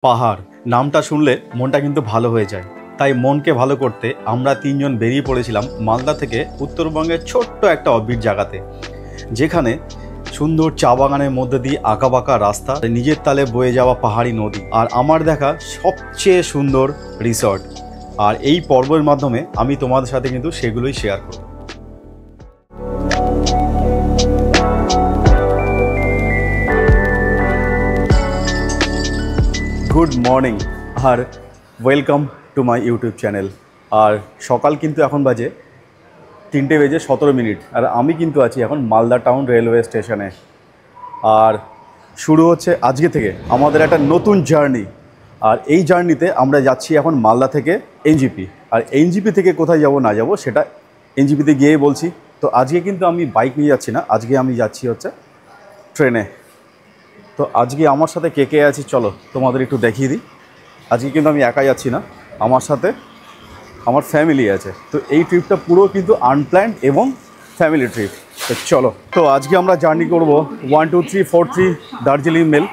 পাহাড় নামটা শুনলে মনটা কিন্তু ভালো হয়ে যায়। তাই মনকে ভালো করতে আমরা তিনজন বেরিয়ে পড়েছিলাম মালদা থেকে উত্তরবঙ্গের ছোট্ট একটা অফবিট জায়গাতে, যেখানে সুন্দর চা বাগানের মধ্যে দিয়ে আঁকাবাঁকা রাস্তা, নিজের তালে বয়ে যাওয়া পাহাড়ি নদী, আর আমার দেখা সবচেয়ে সুন্দর রিসর্ট। আর এই পর্বের মাধ্যমে আমি তোমাদের সাথে কিন্তু সেগুলোই শেয়ার করব। গুড মর্নিং আর welcome to my YouTube channel. আর সকাল কিন্তু এখন বাজে 3:17 আর আমি কিন্তু আছি এখন মালদা টাউন রেলওয়ে স্টেশনে। আর শুরু হচ্ছে আজকে থেকে আমাদের একটা নতুন জার্নি। আর এই জার্নিতে আমরা যাচ্ছি এখন মালদা থেকে এনজিপি। আর এনজিপি থেকে কোথায় যাব না যাব সেটা এনজিপিতে গিয়েই বলছি। তো আজকে কিন্তু আমি বাইক নিয়ে যাচ্ছি না, আজকে আমি যাচ্ছি হচ্ছে ট্রেনে। তো আজকে আমার সাথে কে কে আছে চলো তোমাদের একটু দেখিয়ে দিই। আজকে কিন্তু আমি একা যাচ্ছি না, আমার সাথে আমার ফ্যামিলি আছে। তো এই ট্রিপটা পুরো কিন্তু আনপ্ল্যান্ড এবং ফ্যামিলি ট্রিপ। তো চলো, তো আজকে আমরা জার্নি করব 12343 দার্জিলিং মেল,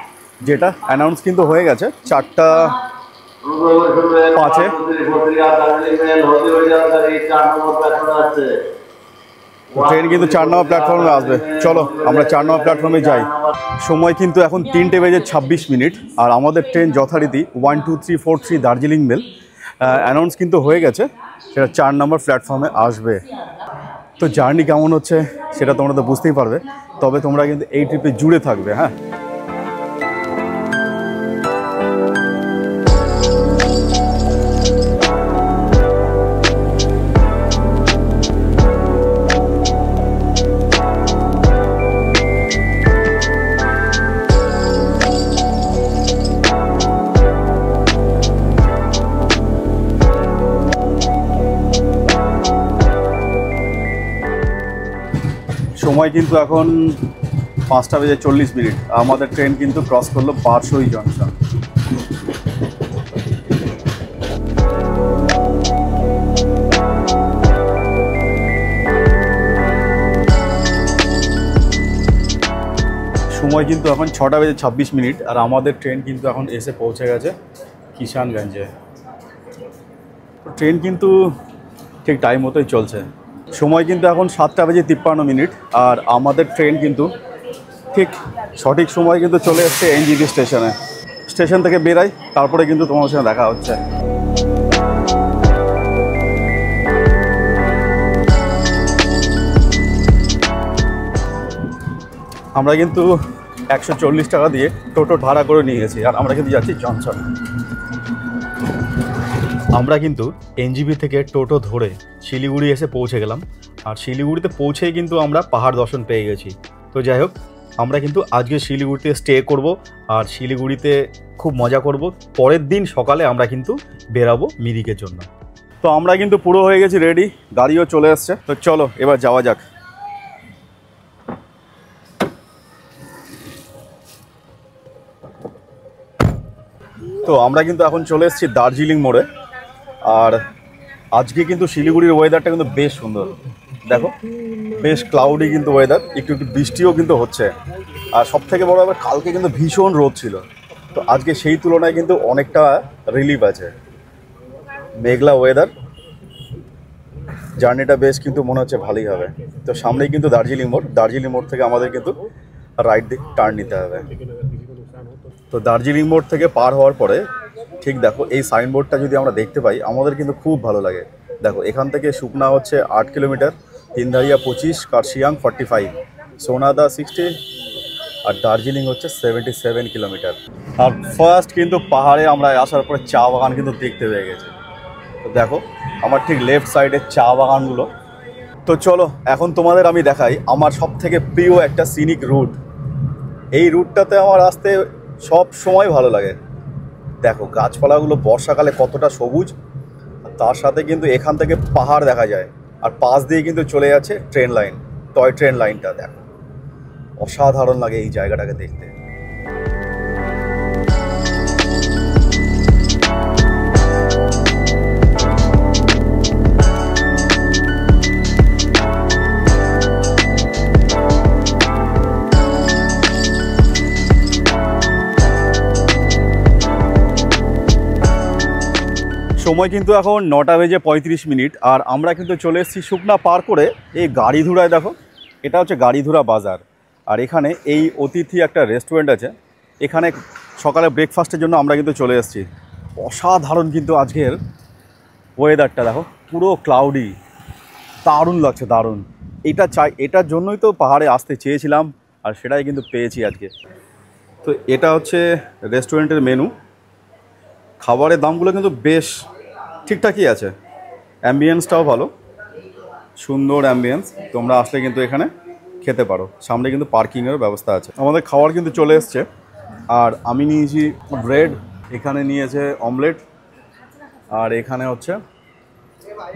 যেটা অ্যানাউন্স কিন্তু হয়ে গেছে 4:05-এ। ট্রেন কিন্তু 4 নম্বর প্ল্যাটফর্মে আসবে। চলো আমরা 4 নম্বর প্ল্যাটফর্মে যাই। সময় কিন্তু এখন 3:26 আর আমাদের ট্রেন যথারীতি 12343 দার্জিলিং মেল অ্যানাউন্স কিন্তু হয়ে গেছে, সেটা 4 নম্বর প্ল্যাটফর্মে আসবে। তো জার্নি কেমন হচ্ছে সেটা তোমরা তো বুঝতেই পারবে, তবে তোমরা কিন্তু এই ট্রিপে জুড়ে থাকবে। হ্যাঁ, সময় কিন্তু এখন 5:40। আমাদের ট্রেন কিন্তু ক্রস করলো বারসই জংশন। সময় কিন্তু এখন 6:26 আর আমাদের ট্রেন কিন্তু এখন এসে পৌঁছে গেছে কিষানগঞ্জে। ট্রেন কিন্তু ঠিক টাইম মতোই চলছে। সময় কিন্তু এখন 7:53 আর আমাদের ট্রেন কিন্তু ঠিক সঠিক সময় কিন্তু চলে এসছে এনজিপি স্টেশনে। স্টেশন থেকে বেরাই, তারপরে কিন্তু তোমার সঙ্গে দেখা হচ্ছে। আমরা কিন্তু 140 টাকা দিয়ে টোটো ভাড়া করে নিয়ে গেছি, আর আমরা কিন্তু যাচ্ছি জংশন। আমরা কিন্তু এনজিপি থেকে টোটো ধরে শিলিগুড়ি এসে পৌঁছে গেলাম। আর শিলিগুড়িতে পৌঁছেই কিন্তু আমরা পাহাড় দর্শন পেয়ে গেছি। তো যাই হোক, আমরা কিন্তু আজকে শিলিগুড়িতে স্টে করব আর শিলিগুড়িতে খুব মজা করব। পরের দিন সকালে আমরা কিন্তু বেরাবো মিরিকের জন্য। তো আমরা কিন্তু পুরো হয়ে গেছি রেডি, গাড়িও চলে এসছে। তো চলো এবার যাওয়া যাক। তো আমরা কিন্তু এখন চলে এসেছি দার্জিলিং মোড়ে। আর আজকে কিন্তু শিলিগুড়ির ওয়েদারটা কিন্তু বেশ সুন্দর, দেখো বেশ ক্লাউডি কিন্তু ওয়েদার, একটু একটু বৃষ্টিও কিন্তু হচ্ছে। আর সব থেকে বড় ব্যাপার, কালকে কিন্তু ভীষণ রোদ ছিল, তো আজকে সেই তুলনায় কিন্তু অনেকটা রিলিফ আছে, মেঘলা ওয়েদার। জার্নিটা বেশ কিন্তু মনে হচ্ছে ভালোই হবে। তো সামনেই কিন্তু দার্জিলিং মোড় থেকে আমাদের কিন্তু রাইট দিক টার্ন নিতে হবে। তো দার্জিলিং মোড় থেকে পার হওয়ার পরে ঠিক দেখো এই সাইনবোর্ডটা যদি আমরা দেখতে পাই আমাদের কিন্তু খুব ভালো লাগে। দেখো এখান থেকে সুকনা হচ্ছে 8 কিলোমিটার, হিন্দারিয়া 25, কার্শিয়াং 45, সোনাদা 60 আর দার্জিলিং হচ্ছে 77 কিলোমিটার। আর ফার্স্ট কিন্তু পাহাড়ে আমরা আসার পরে চা বাগান কিন্তু দেখতে পেয়ে গেছি। তো দেখো আমার ঠিক লেফট সাইডে চা বাগানগুলো। তো চলো এখন তোমাদের আমি দেখাই আমার সব থেকে প্রিয় একটা সিনিক রুট। এই রুটটাতে আমার আসতে সব সময় ভালো লাগে। দেখো গাছপালাগুলো বর্ষাকালে কতটা সবুজ, তার সাথে কিন্তু এখান থেকে পাহাড় দেখা যায়। আর পাশ দিয়ে কিন্তু চলে যাচ্ছে ট্রেন লাইন, টয় ট্রেন লাইনটা। দেখো অসাধারণ লাগে এই জায়গাটাকে দেখতে। সময় কিন্তু এখন 9:35 আর আমরা কিন্তু চলে এসেছি শুকনা পার করে এই গাড়িধুরায়। দেখো, এটা হচ্ছে গাড়িধুরা বাজার। আর এখানে এই অতিথি একটা রেস্টুরেন্ট আছে, এখানে সকালে ব্রেকফাস্টের জন্য আমরা কিন্তু চলে এসেছি। অসাধারণ কিন্তু আজকের ওয়েদারটা দেখো, পুরো ক্লাউডি, দারুণ লাগছে, দারুণ। এটার জন্যই তো পাহাড়ে আসতে চেয়েছিলাম, আর সেটাই কিন্তু পেয়েছি আজকে। তো এটা হচ্ছে রেস্টুরেন্টের মেনু। খাবারের দামগুলো কিন্তু বেশ ঠিকঠাকই আছে, অ্যাম্বিয়েন্সটাও ভালো, সুন্দর অ্যাম্বিয়েন্স। তোমরা আসলে কিন্তু এখানে খেতে পারো, সামনে কিন্তু পার্কিংয়েরও ব্যবস্থা আছে। আমাদের খাবার কিন্তু চলে এসছে, আর আমি নিয়েছি ব্রেড, এখানে নিয়েছে অমলেট, আর এখানে হচ্ছে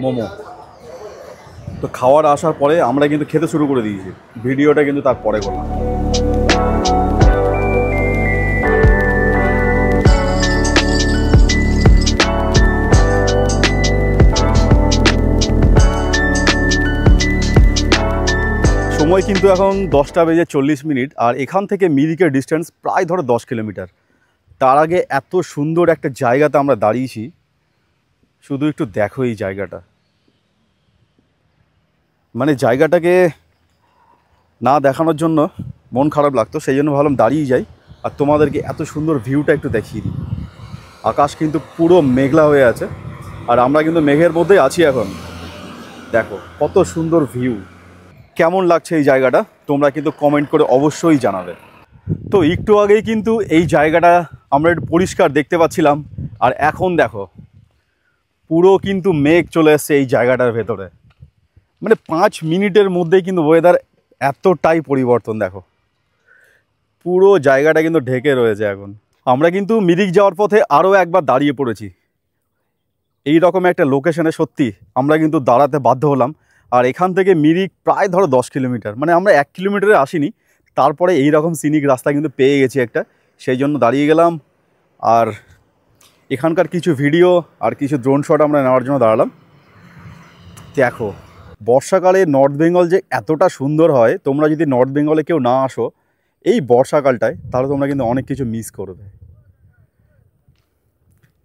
মোমো। তো খাওয়ার আসার পরে আমরা কিন্তু খেতে শুরু করে দিয়েছি, ভিডিওটা কিন্তু তারপরে করলাম। সময় কিন্তু এখন 10:40, আর এখান থেকে মিরিকের ডিস্টেন্স প্রায় ধরো 10 কিলোমিটার। তার আগে এত সুন্দর একটা জায়গাতে আমরা দাঁড়িয়েছি, শুধু একটু দেখো এই জায়গাটা। মানে জায়গাটাকে না দেখানোর জন্য মন খারাপ লাগতো, সেই জন্য ভাবলাম দাঁড়িয়ে যাই আর তোমাদেরকে এত সুন্দর ভিউটা একটু দেখিয়ে দিই। আকাশ কিন্তু পুরো মেঘলা হয়ে আছে, আর আমরা কিন্তু মেঘের মধ্যেই আছি এখন। দেখো কত সুন্দর ভিউ। কেমন লাগছে এই জায়গাটা তোমরা কিন্তু কমেন্ট করে অবশ্যই জানাবে। তো একটু আগেই কিন্তু এই জায়গাটা আমরা একটু পরিষ্কার দেখতে পাচ্ছিলাম, আর এখন দেখো পুরো কিন্তু মেঘ চলে এসছে এই জায়গাটার ভেতরে। মানে 5 মিনিটের মধ্যেই কিন্তু ওয়েদার এতটাই পরিবর্তন। দেখো পুরো জায়গাটা কিন্তু ঢেকে রয়েছে এখন। আমরা কিন্তু মিরিক যাওয়ার পথে আরও একবার দাঁড়িয়ে পড়েছি এই রকম একটা লোকেশনে। সত্যি আমরা কিন্তু দাঁড়াতে বাধ্য হলাম। আর এখান থেকে মিরিক প্রায় ধরো 10 কিলোমিটার, মানে আমরা 1 কিলোমিটারে আসিনি, তারপরে এই রকম সিনিক রাস্তা কিন্তু পেয়ে গেছি একটা, সেই জন্য দাঁড়িয়ে গেলাম। আর এখানকার কিছু ভিডিও আর কিছু ড্রোন শট আমরা নেওয়ার জন্য দাঁড়ালাম। দেখো বর্ষাকালে নর্থ বেঙ্গল যে এতটা সুন্দর হয়, তোমরা যদি নর্থ বেঙ্গলে কেউ না আসো এই বর্ষাকালটায়, তাহলে তোমরা কিন্তু অনেক কিছু মিস করবে।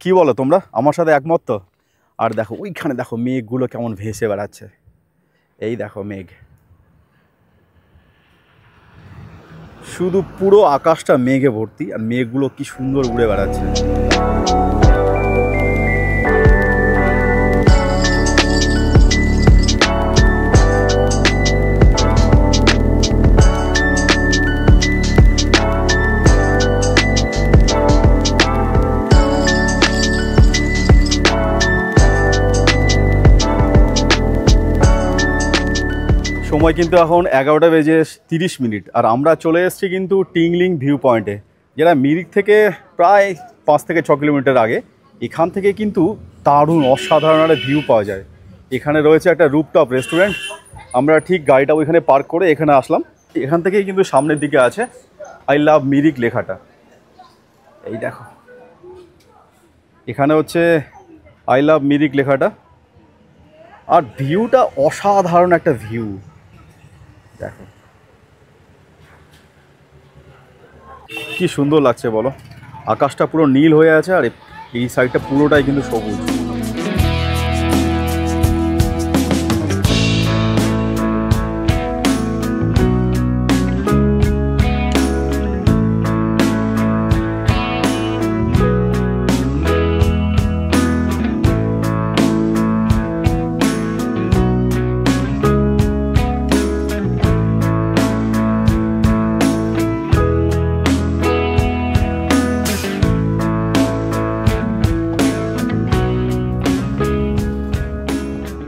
কি বলো তোমরা, আমার সাথে একমত তো? আর দেখো ওইখানে দেখো মেঘগুলো কেমন ভেসে বেড়াচ্ছে, এই দেখো মেঘ, শুধু পুরো আকাশটা মেঘে ভর্তি, আর মেঘগুলো কি সুন্দর উড়ে বেড়াচ্ছে। সময় কিন্তু এখন 11:30, আর আমরা চলে এসেছি কিন্তু টিংলিং ভিউ পয়েন্টে, যেটা মিরিক থেকে প্রায় 5 থেকে 6 কিলোমিটার আগে। এখান থেকে কিন্তু দারুণ অসাধারণ একটা ভিউ পাওয়া যায়। এখানে রয়েছে একটা রুফটপ রেস্টুরেন্ট, আমরা ঠিক গাড়িটা ওইখানে পার্ক করে এখানে আসলাম। এখান থেকেই কিন্তু সামনের দিকে আছে আই লাভ মিরিক লেখাটা, এই দেখো এখানে হচ্ছে আই লাভ মিরিক লেখাটা। আর ভিউটা অসাধারণ একটা ভিউ, দেখো কি সুন্দর লাগছে বলো। আকাশটা পুরো নীল হয়ে আছে, আর এই সাইডটা পুরোটাই কিন্তু সবুজ।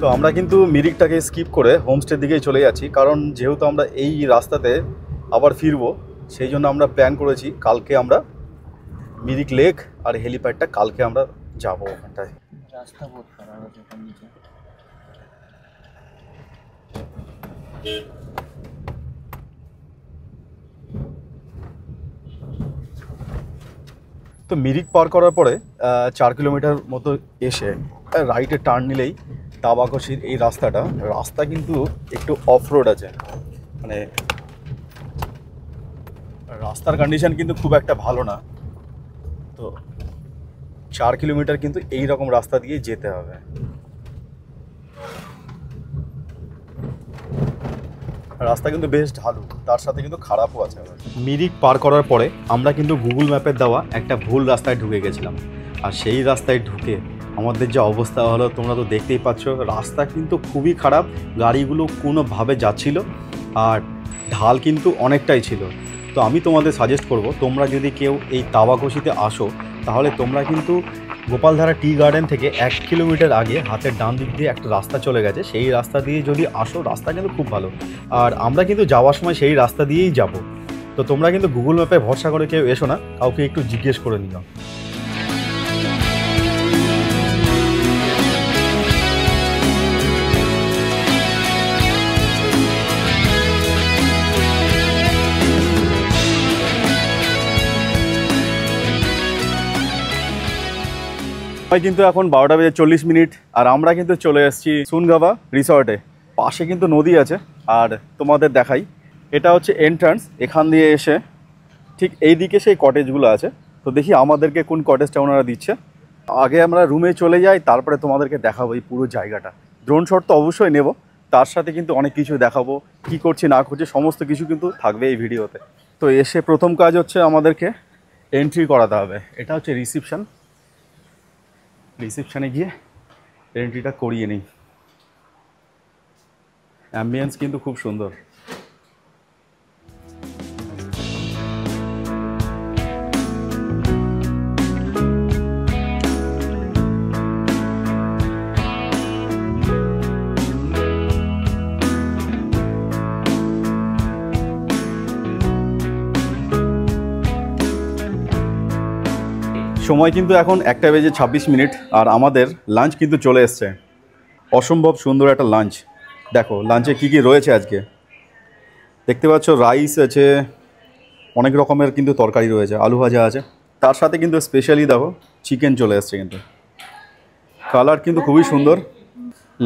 তো আমরা কিন্তু মিরিকটাকে স্কিপ করে হোমস্টের দিকেই চলে যাচ্ছি, কারণ যেহেতু আমরা এই রাস্তাতে আবার ফিরবো, সেই জন্য আমরা প্ল্যান করেছি কালকে আমরা মিরিক লেক আর হেলিপ্যাডটা কালকে আমরা যাবো ওখানটায়। রাস্তা বহুত খারাপ আছে নিচে। তো মিরিক পার করার পরে 4 কিলোমিটার মতো এসে রাইটে টার্ন নিলেই তাবাকশির এই রাস্তা কিন্তু একটু অফ রোড আছে, মানে রাস্তার কন্ডিশন কিন্তু খুব একটা ভালো না। তো 4 কিলোমিটার কিন্তু এই রকম রাস্তা দিয়ে যেতে হবে। রাস্তা কিন্তু বেশ ঢালু, তার সাথে কিন্তু খারাপও আছে। মিরিক পার করার পরে আমরা কিন্তু গুগল ম্যাপের দেওয়া একটা ভুল রাস্তায় ঢুকে গেছিলাম, আর সেই রাস্তায় ঢুকে আমাদের যে অবস্থা হলো তোমরা তো দেখতেই পাচ্ছ। রাস্তা কিন্তু খুবই খারাপ, গাড়িগুলো কোনোভাবে যাচ্ছিল, আর ঢাল কিন্তু অনেকটাই ছিল। তো আমি তোমাদের সাজেস্ট করব, তোমরা যদি কেউ এই তাওয়াকশিতে আসো তাহলে তোমরা কিন্তু গোপালধারা টি গার্ডেন থেকে 1 কিলোমিটার আগে হাতের ডান দিক দিয়ে একটা রাস্তা চলে গেছে, সেই রাস্তা দিয়ে যদি আসো রাস্তা কিন্তু খুব ভালো। আর আমরা কিন্তু যাওয়ার সময় সেই রাস্তা দিয়েই যাব। তো তোমরা কিন্তু গুগল ম্যাপে ভরসা করে কেউ এসো না, কাউকে একটু জিজ্ঞেস করে নিও। কিন্তু এখন 12:40, আর আমরা কিন্তু চলে এসেছি সুনগাভা রিসর্টে। পাশে কিন্তু নদী আছে, আর তোমাদের দেখাই, এটা হচ্ছে এন্ট্রান্স। এখান দিয়ে এসে ঠিক এই দিকে সেই কটেজগুলো আছে। তো দেখি আমাদেরকে কোন কটেজটা ওনারা দিচ্ছে। আগে আমরা রুমে চলে যাই, তারপরে তোমাদেরকে দেখাবো এই পুরো জায়গাটা। ড্রোন শট তো অবশ্যই নেব, তার সাথে কিন্তু অনেক কিছু দেখাবো, কি করছি না করছি সমস্ত কিছু কিন্তু থাকবে এই ভিডিওতে। তো এসে প্রথম কাজ হচ্ছে আমাদেরকে এন্ট্রি করাতে হবে। এটা হচ্ছে রিসিপশন। রিসেপশানে গিয়ে এন্ট্রিটা করিয়ে নিই। অ্যাম্বিয়েন্স কিন্তু খুব সুন্দর। সময় কিন্তু এখন 1:26, আর আমাদের লাঞ্চ কিন্তু চলে এসছে। অসম্ভব সুন্দর একটা লাঞ্চ। দেখো লাঞ্চে কি কি রয়েছে আজকে, দেখতে পাচ্ছ রাইস আছে, অনেক রকমের কিন্তু তরকারি রয়েছে, আলু ভাজা আছে, তার সাথে কিন্তু স্পেশালি দেখো চিকেন চলে এসছে। কিন্তু কালার কিন্তু খুবই সুন্দর।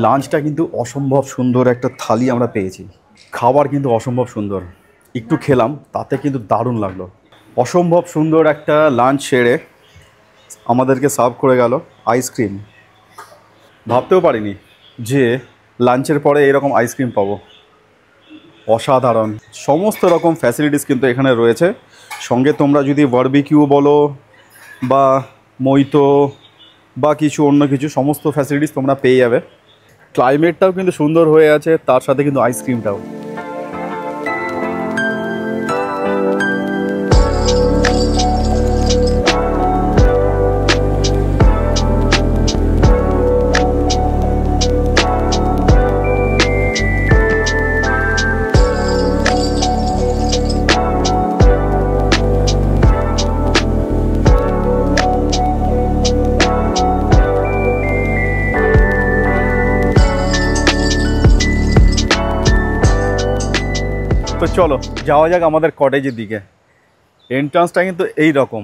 লাঞ্চটা কিন্তু অসম্ভব সুন্দর একটা থালি আমরা পেয়েছি। খাবার কিন্তু অসম্ভব সুন্দর, একটু খেলাম তাতে কিন্তু দারুণ লাগলো। অসম্ভব সুন্দর একটা লাঞ্চ সেরে আমাদেরকে সার্ভ করে গেল আইসক্রিম। ভাবতেও পারিনি যে লাঞ্চের পরে এরকম আইসক্রিম পাবো। অসাধারণ, সমস্ত রকম ফ্যাসিলিটিস কিন্তু এখানে রয়েছে। সঙ্গে তোমরা যদি বারবিকিউ বলো বা মইতো বা কিছু অন্য কিছু, সমস্ত ফ্যাসিলিটিস তোমরা পেয়ে যাবে। ক্লাইমেটটাও কিন্তু সুন্দর হয়ে আছে, তার সাথে কিন্তু আইসক্রিমটাও। তো চলো যাওয়া যাক আমাদের কটেজের দিকে। এন্ট্রান্সটা কিন্তু এই রকম।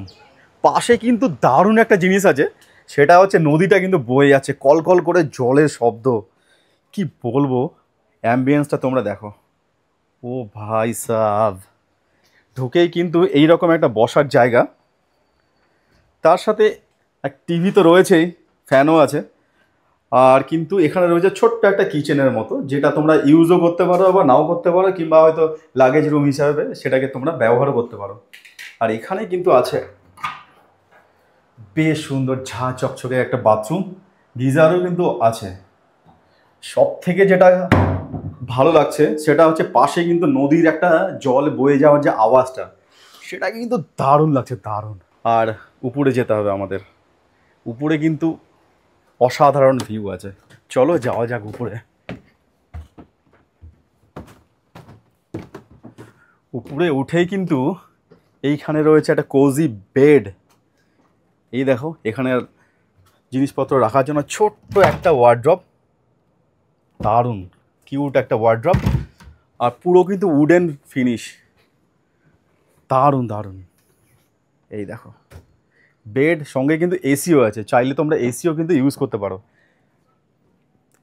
পাশে কিন্তু দারুণ একটা জিনিস আছে, সেটা হচ্ছে নদীটা কিন্তু বয়ে যাচ্ছে, কলকল করে জলের শব্দ। কি বলবো, অ্যাম্বিয়েন্সটা তোমরা দেখো। ও ভাই সাব, ঢুকেই কিন্তু এই রকম একটা বসার জায়গা, তার সাথে এক টিভি তো রয়েছেই, ফ্যানও আছে। আর কিন্তু এখানে রয়েছে ছোট্ট একটা কিচেনের মতো, যেটা তোমরা ইউজও করতে পারো বা নাও করতে পারো, কিংবা হয়তো লাগেজ রুম হিসাবে সেটাকে তোমরা ব্যবহারও করতে পারো। আর এখানে কিন্তু আছে বেশ সুন্দর ঝা চকচকে একটা বাথরুম, গিজারও কিন্তু আছে। সব থেকে যেটা ভালো লাগছে সেটা হচ্ছে পাশে কিন্তু নদীর একটা জল বয়ে যাওয়ার যে আওয়াজটা, সেটা কিন্তু দারুণ লাগছে, দারুণ। আর উপরে যেতে হবে আমাদের, উপরে কিন্তু অসাধারণ ভিউ আছে। চলো যাওয়া যাক উপরে। উপরে উঠেই কিন্তু এইখানে রয়েছে একটা কোজি বেড। এই দেখো এখানে জিনিসপত্র রাখার জন্য ছোট্ট একটা ওয়ার্ড্রপ, দারুণ কিউট একটা ওয়ার্ড্রপ, আর পুরো কিন্তু উডেন ফিনিশ, দারুণ দারুণ। এই দেখো বেড, সঙ্গে কিন্তু এসিও আছে, চাইলে তোমরা এসিও কিন্তু ইউজ করতে পারো।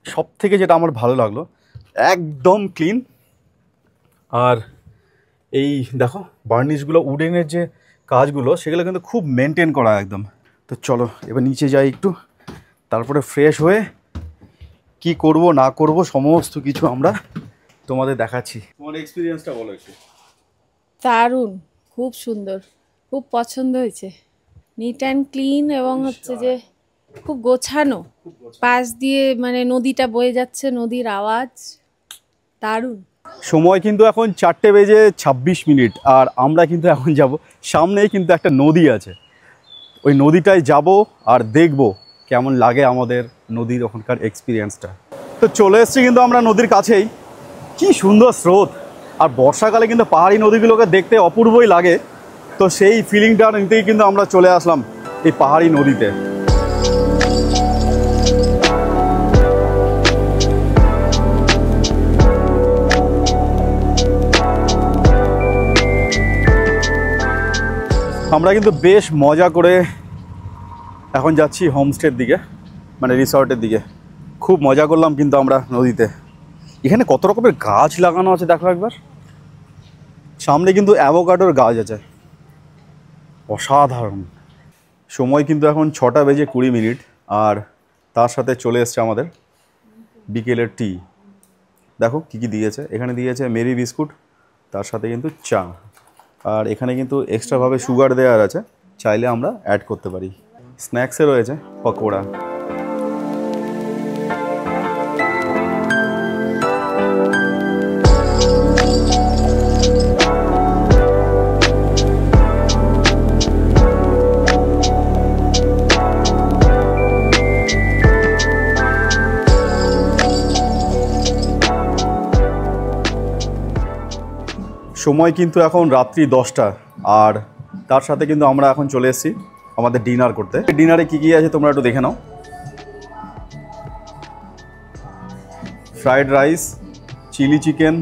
সব থেকে যেটা আমার ভালো লাগলো, একদম ক্লিন। আর এই দেখো বার্নিশগুলো, উডেনের যে কাজগুলো সেগুলো কিন্তু খুব মেনটেন করা একদম। তো চলো এবার নিচে যাই একটু, তারপরে ফ্রেশ হয়ে কি করব না করব সমস্ত কিছু আমরা তোমাদের দেখাচ্ছি। তোমার এক্সপিরিয়েন্সটা বলো একটু। দারুণ, খুব সুন্দর, খুব পছন্দ হয়েছে। নিট অ্যান্ড ক্লিন এবং হচ্ছে যে খুব গোছানো, পাশ দিয়ে মানে নদীটা বয়ে যাচ্ছে, নদীর আওয়াজ, দারুণ। সময় কিন্তু এখন 4:26 আর আমরা কিন্তু এখন যাব, সামনেই কিন্তু একটা নদী আছে, ওই নদীটায় যাব আর দেখব কেমন লাগে আমাদের নদীর ওখানকার এক্সপিরিয়েন্সটা। তো চলে এসেছি কিন্তু আমরা নদীর কাছেই, কি সুন্দর স্রোত, আর বর্ষাকালে কিন্তু পাহাড়ি নদীগুলোকে দেখতে অপূর্বই লাগে। তো সেই ফিলিংটা নিতেই কিন্তু আমরা চলে আসলাম এই পাহাড়ি নদীতে। আমরা কিন্তু বেশ মজা করে এখন যাচ্ছি হোমস্টের দিকে, মানে রিসর্টের দিকে। খুব মজা করলাম কিন্তু আমরা নদীতে। এখানে কত রকমের গাছ লাগানো আছে দেখো একবার, সামনে কিন্তু অ্যাভোকাডোর গাছ আছে, অসাধারণ। সময় কিন্তু এখন 6:20 আর তার সাথে চলে এসছে আমাদের বিকেলের টি। দেখো কী কী দিয়েছে, এখানে দিয়েছে মেরি বিস্কুট, তার সাথে কিন্তু চা, আর এখানে কিন্তু এক্সট্রাভাবে সুগার দেওয়ার আছে, চাইলে আমরা অ্যাড করতে পারি। স্ন্যাক্সে রয়েছে পকোড়া। সময় কিন্তু এখন রাত্রি 10টা আর তার সাথে কিন্তু আমরা এখন চলে এসেছি আমাদের ডিনার করতে। ডিনারে কি কি আছে তোমরা একটু দেখে নাও। Fried rice, chilli chicken,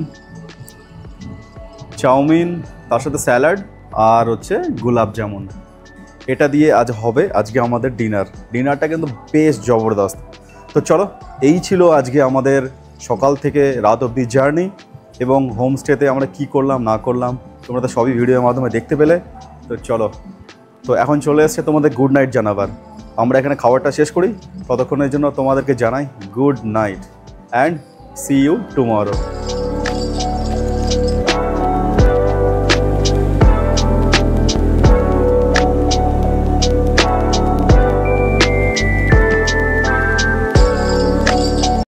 chowmein, তার সাথে স্যালাড আর হচ্ছে গোলাপ জামুন। এটা দিয়ে আজ হবে আজকে আমাদের ডিনারটা কিন্তু বেশ জবরদস্ত। তো চলো, এই ছিল আজকে আমাদের সকাল থেকে রাত অবধি জার্নি, এবং হোমস্টেতে আমরা কি করলাম না করলাম তোমরা তো সবই ভিডিওর মাধ্যমে দেখতে পেলে। তো চলো, তো এখন চলে এসছে তোমাদের গুড নাইট জানাবার। আমরা এখানে খাবারটা শেষ করি, ততক্ষণের জন্য তোমাদেরকে জানাই good night and see you tomorrow.